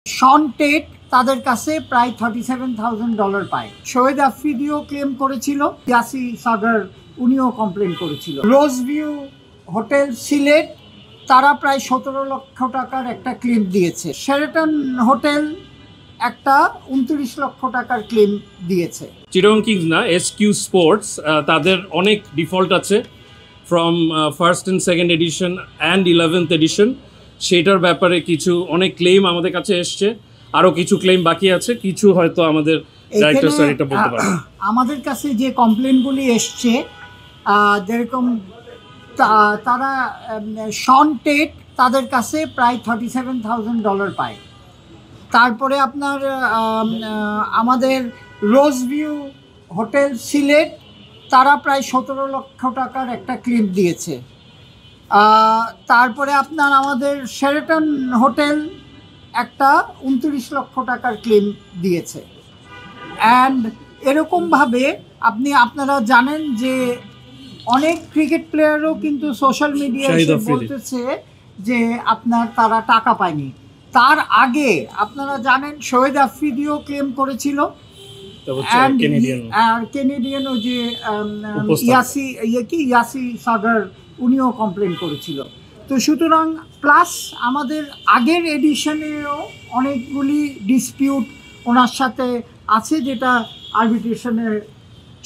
শন TET তাদের কাছে প্রায় $37,000 পায়। শোয়েদ আফ্রিদিও ক্লেম করেছিল, ইয়াসি সাগর উনিও কমপ্লেন করেছিল। রোজ ভিউ হোটেল সিলেট তারা প্রায় 17 লক্ষ টাকার একটা ক্লেম দিয়েছে। শেরাটন হোটেল একটা 29 লক্ষ টাকার ক্লেম দিয়েছে। চিটাগং কিংস না, এসকিউ স্পোর্টস, তাদের অনেক ডিফল্ট আছে from first and second edition and 11th edition. সেটার ব্যাপারে কিছু অনেক ক্লেম আমাদের কাছে এসছে, আরও কিছু ক্লেম বাকি আছে, কিছু হয়তো আমাদের ডাইরেক্টর স্যার এটা বলতে পারেন। আমাদের কাছে যে কমপ্লেনগুলি এসছে, যেরকম তারা শন টেট তাদের কাছে প্রায় $37,000 পায়। তারপরে আপনার আমাদের রোজ ভিউ হোটেল সিলেট তারা প্রায় 17 লক্ষ টাকার একটা ক্লেম দিয়েছে। তারপরে আপনার আমাদের শেরাটন হোটেল একটা 29 লক্ষ টাকার ক্লেম দিয়েছে। অ্যান্ড এরকমভাবে আপনারা জানেন যে অনেক ক্রিকেট প্লেয়ারও কিন্তু সোশ্যাল মিডিয়ায় বলতেছে যে তারা টাকা পায়নি। তার আগে আপনারা জানেন শোয়েদ আফ্রিদিও ক্লেম করেছিল, কেনেডিয়ান ও যে ইয়াসি সাগর উনিও কমপ্লেন করেছিল। তো সুতরাং প্লাস আমাদের আগের এডিশনেও অনেকগুলি ডিসপিউট ওনার সাথে আছে, যেটা আরবিট্রেশনে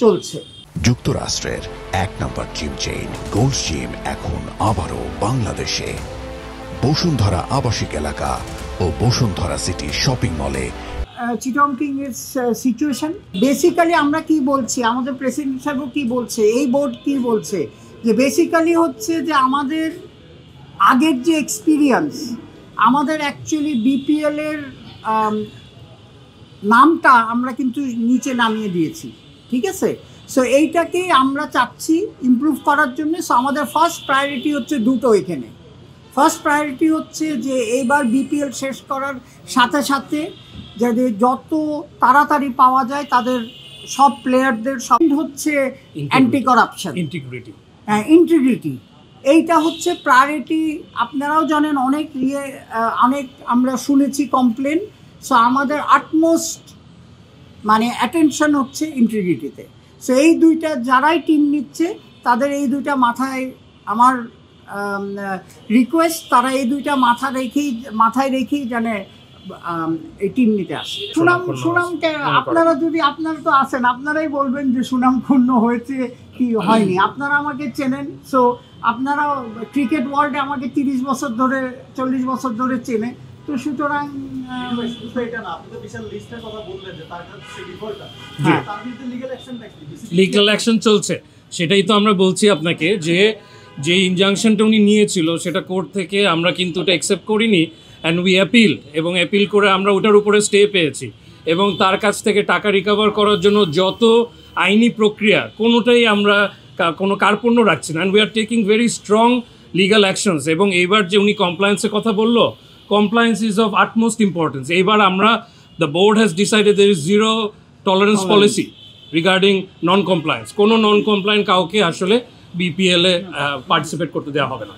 চলছে। যুক্তরাষ্ট্রের 1 নম্বর জিম চেইন গোল্ডস জিম এখন আবারও বাংলাদেশে। বসুন্ধরা আবাসিক এলাকা ও বসুন্ধরা সিটি শপিং মলে। চিটাগং কিংস সিচুয়েশন বেসিক্যালি আমরা কি বলছি, আমাদের প্রেসিডেন্ট সাহেবও কি বলছে, এই বোর্ড কি বলছে, যে বেসিক্যালি হচ্ছে যে আমাদের আগের যে এক্সপিরিয়েন্স, আমাদের অ্যাকচুয়ালি বিপিএলের নামটা আমরা কিন্তু নিচে নামিয়ে দিয়েছি, ঠিক আছে? সো এইটাকেই আমরা চাচ্ছি ইমপ্রুভ করার জন্য। সো আমাদের ফার্স্ট প্রায়োরিটি হচ্ছে দুটো এখানে। ফার্স্ট প্রায়োরিটি হচ্ছে যে এইবার বিপিএল শেষ করার সাথে সাথে যাদের যত তাড়াতাড়ি পাওয়া যায় তাদের সব প্লেয়ারদের সব হচ্ছে অ্যান্টি করাপশন, ইন্টিগ্রিটি, এইটা হচ্ছে প্রায়োরিটি। আপনারাও জানেন অনেক আমরা শুনেছি কমপ্লেন। সো আমাদের আটমোস্ট অ্যাটেনশন হচ্ছে ইন্টিগ্রিটিতে। সো এই দুইটা যারাই টিম নিচ্ছে তাদের এই দুইটা মাথায় আমার রিকোয়েস্ট, তারা এই দুইটা মাথায় রেখেই জানে এই টিম নিতে আসে। সুনামকে আপনারা তো আছেন, আপনারাই বলবেন যে সুনাম ক্ষুণ্ণ হয়েছে কি হয়নি। আপনারা আমাকে চেনেন, সো আপনারা ক্রিকেট ওয়ার্ল্ডে আমাকে 30 বছর ধরে 40 বছর ধরে চেনে। তো সুতরাং লিগ্যাল অ্যাকশন চলছে, সেটাই তো আমরা বলছি আপনাকে, যে ইনজাংশনটা উনি নিয়েছিল সেটা কোর্ট থেকে আমরা কিন্তু ওটা অ্যাকসেপ্ট করিনি, অ্যান্ড উই অ্যাপিল, এবং অ্যাপিল করে আমরা ওটার উপরে স্টে পেয়েছি, এবং তার কাছ থেকে টাকা রিকভার করার জন্য যত আইনি প্রক্রিয়া কোনোটাই আমরা কোনো কার্পণ্য রাখছি না, and we are taking very strong legal actions. এবং এইবার যে উনি কমপ্লায়েন্সের কথা বললো, compliance is of utmost importance. এইবার আমরা, the board has decided there is zero tolerance policy regarding non-compliance. কোনো non-compliant কাউকে আসলে বিপিএল এ পার্টিসিপেট করতে দেওয়া হবে না।